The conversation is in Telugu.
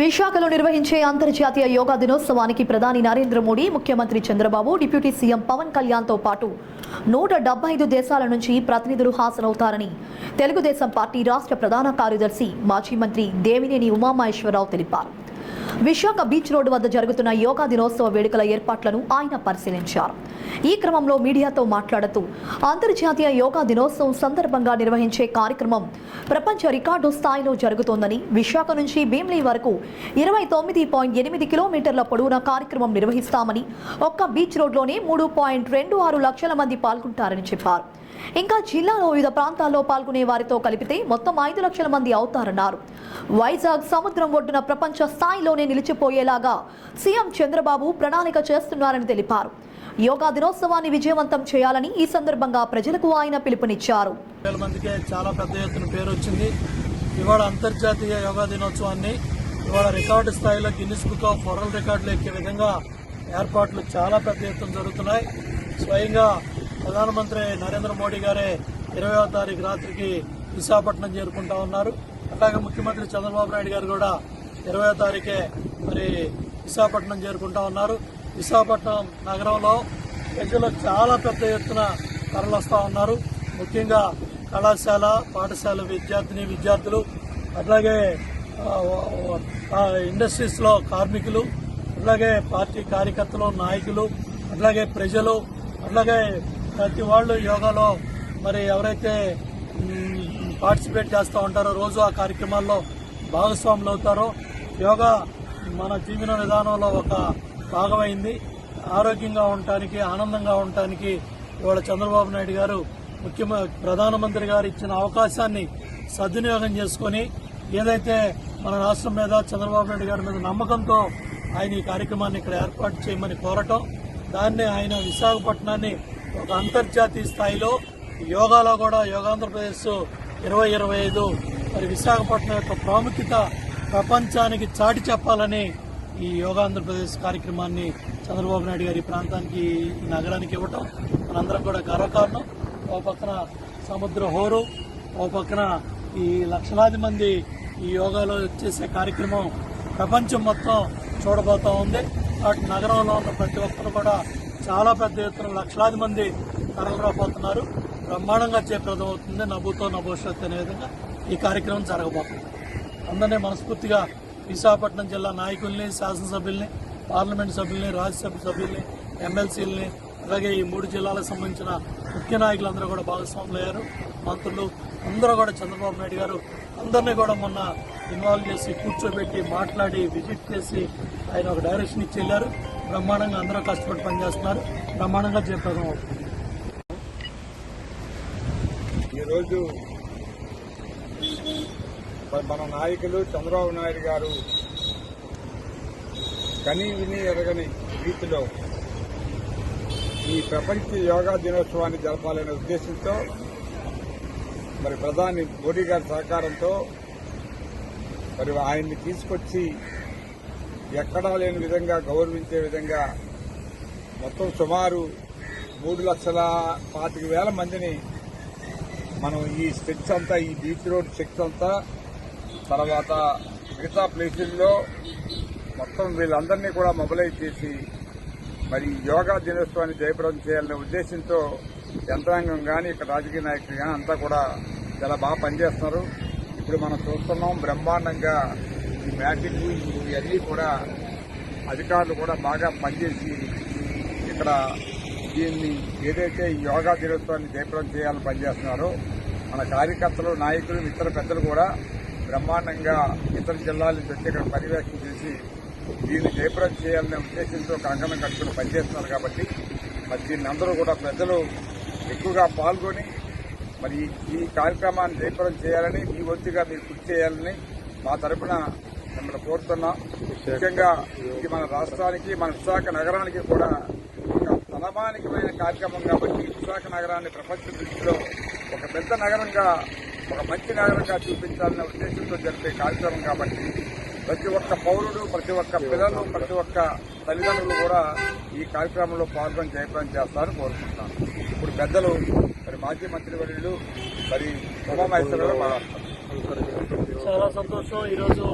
విశాఖలో నిర్వహించే అంతర్జాతీయ యోగా దినోత్సవానికి ప్రధాని నరేంద్ర మోడీ, ముఖ్యమంత్రి చంద్రబాబు, డిప్యూటీ సీఎం పవన్ కళ్యాణ్తో పాటు 175 దేశాల నుంచి ప్రతినిధులు హాజరవుతారని తెలుగుదేశం పార్టీ రాష్ట్ర ప్రధాన కార్యదర్శి, మాజీ మంత్రి దేవినేని ఉమామహేశ్వరరావు తెలిపారు. విశాఖ బీచ్ రోడ్డు వద్ద జరుగుతున్న యోగా దినోత్సవ వేడుకల ఏర్పాట్లను ఆయన పరిశీలించారు. ఈ క్రమంలో మీడియాతో మాట్లాడుతూ అంతర్జాతీయ యోగా దినోత్సవం సందర్భంగా నిర్వహించే కార్యక్రమం ప్రపంచ రికార్డు స్థాయిలో జరుగుతోందని, విశాఖ నుంచి భీమ్లీ వరకు 29.8 కిలోమీటర్ల పొడవున కార్యక్రమం నిర్వహిస్తామని, ఒక్క బీచ్ రోడ్లోనే 3.26 లక్షల మంది పాల్గొంటారని చెప్పారు. ఇంకా జిల్లాలో వివిధ ప్రాంతాల్లో పాల్గొనే వారితో కలిపితే మొత్తం 5 లక్షల మంది అవుతారన్నారు. వైజాగ్ సముద్రం ఒడ్డున ప్రపంచ స్థాయిలోనే నిలిచిపోయేలాగా సీఎం చంద్రబాబు ప్రణాళిక చేస్తున్నారని తెలిపారు. యోగా దినోత్సవాన్ని విజయవంతం చేయాలని ఈ సందర్భంగా ప్రజలకు ఆయన పిలుపునిచ్చారు. మందికి చాలా పెద్ద ఎత్తున పేరు వచ్చింది. ఇవాళ అంతర్జాతీయ యోగా దినోత్సవాన్ని ఇవాళ రికార్డు స్థాయిలో గిన్నిస్ బుక్ ఆఫ్ వరల్డ్ రికార్డులు ఎక్కే విధంగా ఏర్పాట్లు చాలా పెద్ద ఎత్తున జరుగుతున్నాయి. స్వయంగా ప్రధానమంత్రి నరేంద్ర మోడీ గారే 20వ తారీఖు రాత్రికి విశాఖపట్నం చేరుకుంటా ఉన్నారు. అలాగే ముఖ్యమంత్రి చంద్రబాబు నాయుడు గారు కూడా 20వ తారీఖే మరి విశాఖపట్నం చేరుకుంటా ఉన్నారు. విశాఖపట్నం నగరంలో ప్రజలు చాలా పెద్ద ఎత్తున తరలిస్తా ఉన్నారు. ముఖ్యంగా కళాశాల, పాఠశాల విద్యార్థులు, అట్లాగే ఇండస్ట్రీస్ లో కార్మికులు, అట్లాగే పార్టీ కార్యకర్తలు, నాయకులు, అట్లాగే ప్రజలు, అట్లాగే ప్రతి వాళ్ళు యోగాలో మరి ఎవరైతే పార్టిసిపేట్ చేస్తూ ఉంటారో, రోజు ఆ కార్యక్రమాల్లో భాగస్వాములు అవుతారో, యోగా మన జీవన విధానంలో ఒక భాగమైంది. ఆరోగ్యంగా ఉండటానికి, ఆనందంగా ఉండటానికి ఇవాళ చంద్రబాబు నాయుడు గారు ప్రధానమంత్రి గారు ఇచ్చిన అవకాశాన్ని సద్వినియోగం చేసుకుని, ఏదైతే మన రాష్ట్రం మీద చంద్రబాబు నాయుడు గారి మీద నమ్మకంతో ఆయన ఈ కార్యక్రమాన్ని ఇక్కడ ఏర్పాటు చేయమని కోరటం, దాన్ని ఆయన విశాఖపట్నాన్ని ఒక అంతర్జాతీయ స్థాయిలో యోగాలో కూడా యోగాంధ్రప్రదేశ్ 2025 మరి విశాఖపట్నం యొక్క ప్రాముఖ్యత ప్రపంచానికి చాటి చెప్పాలని ఈ యోగాంధ్రప్రదేశ్ కార్యక్రమాన్ని చంద్రబాబు నాయుడు గారి ప్రాంతానికి, ఈ నగరానికి ఇవ్వటం మనందరం కూడా గర్వకారణం. ఓ పక్కన సముద్ర హోరు, ఓ పక్కన ఈ లక్షలాది మంది ఈ యోగాలో చేసే కార్యక్రమం ప్రపంచం మొత్తం చూడబోతా ఉంది. అటు నగరంలో ఉన్న ప్రతి ఒక్కరు కూడా చాలా పెద్ద ఎత్తున లక్షలాది మంది తరలిరాబోతున్నారు. బ్రహ్మాండంగా జయప్రదం అవుతుంది. నభూతో నభవిష్యత్ అనే విధంగా ఈ కార్యక్రమం జరగబోతుంది. అందరినీ మనస్ఫూర్తిగా విశాఖపట్నం జిల్లా నాయకుల్ని, శాసనసభ్యుల్ని, పార్లమెంట్ సభ్యుల్ని, రాజ్యసభ సభ్యుల్ని, ఎమ్మెల్సీలని, అలాగే ఈ 3 జిల్లాలకు సంబంధించిన ముఖ్య నాయకులందరూ కూడా భాగస్వాములు అయ్యారు. మంత్రులు అందరూ కూడా చంద్రబాబు నాయుడు గారు అందరినీ కూడా మొన్న ఇన్వాల్వ్ చేసి కూర్చోబెట్టి మాట్లాడి విజిట్ చేసి ఆయన ఒక డైరెక్షన్ ఇచ్చి వెళ్ళారు. బ్రహ్మాండంగా అందరూ కష్టపడి పనిచేస్తున్నారు. బ్రహ్మాండంగా జయప్రదం అవుతుంది. ఈరోజు మన నాయకులు చంద్రబాబు నాయుడు గారు కని విని ఎరగని రీతిలో ఈ ప్రపంచ యోగా దినోత్సవాన్ని జరపాలనే ఉద్దేశంతో మరి ప్రధాని మోడీ గారి సహకారంతో మరి ఆయన్ని తీసుకొచ్చి ఎక్కడా లేని విధంగా గౌరవించే విధంగా మొత్తం సుమారు 3,25,000 మందిని మనం ఈ స్టెప్స్ అంతా, ఈ బీచ్ రోడ్ స్టెప్స్ అంతా, తర్వాత మిగతా ప్లేసుల్లో మొత్తం వీళ్ళందరినీ కూడా మొబిలైజ్ చేసి మరి యోగా దినోత్సవాన్ని జయప్రదం చేయాలనే ఉద్దేశంతో యంత్రాంగం కానీ, ఇక్కడ రాజకీయ నాయకులు కానీ అంతా కూడా చాలా బాగా పనిచేస్తున్నారు. ఇప్పుడు మనం చూస్తున్నాం బ్రహ్మాండంగా ఈ మ్యాటింగ్ ఇవన్నీ కూడా అధికారులు కూడా బాగా పనిచేసి ఇక్కడ దీన్ని ఏదైతే ఈ యోగా దినోత్సవాన్ని జయప్రదం చేయాలని పనిచేస్తున్నారో మన కార్యకర్తలు, నాయకులు, ఇతర పెద్దలు కూడా బ్రహ్మాండంగా ఇతర జిల్లాల నుంచి వచ్చి ఇక్కడ పర్యవేక్షణ చేసి దీన్ని జయప్రదం చేయాలనే ఉద్దేశంతో కంకణం కట్టుకుని పనిచేస్తున్నారు. కాబట్టి మరి దీన్ని అందరూ కూడా ప్రజలు ఎక్కువగా పాల్గొని మరి ఈ కార్యక్రమాన్ని జయప్రదం చేయాలని, మీ వంతుగా మీరు కృషి చేయాలని మా తరఫున మిమ్మల్ని కోరుతున్నాం. ముఖ్యంగా ఇది మన రాష్ట్రానికి, మన విశాఖ నగరానికి కూడా ఒక తలమానికమైన కార్యక్రమం కాబట్టి విశాఖ నగరాన్ని ప్రపంచ దృష్టిలో ఒక పెద్ద నగరంగా, ఒక మంచి నగరంగా చూపించాలనే ఉద్దేశంతో జరిపే కార్యక్రమం కాబట్టి ప్రతి ఒక్క పౌరుడు, ప్రతి ఒక్క పిల్లలు, ప్రతి ఒక్క తల్లిదండ్రులు కూడా ఈ కార్యక్రమంలో పాల్గొని జయప్రదం చేస్తారని కోరుకుంటున్నాను. ఇప్పుడు పెద్దలు మరి మాజీ మంత్రివర్యులు మరి ఉమామహేశ్వరరావు మాట్లాడతారు. చాలా సంతోషం. ఈరోజు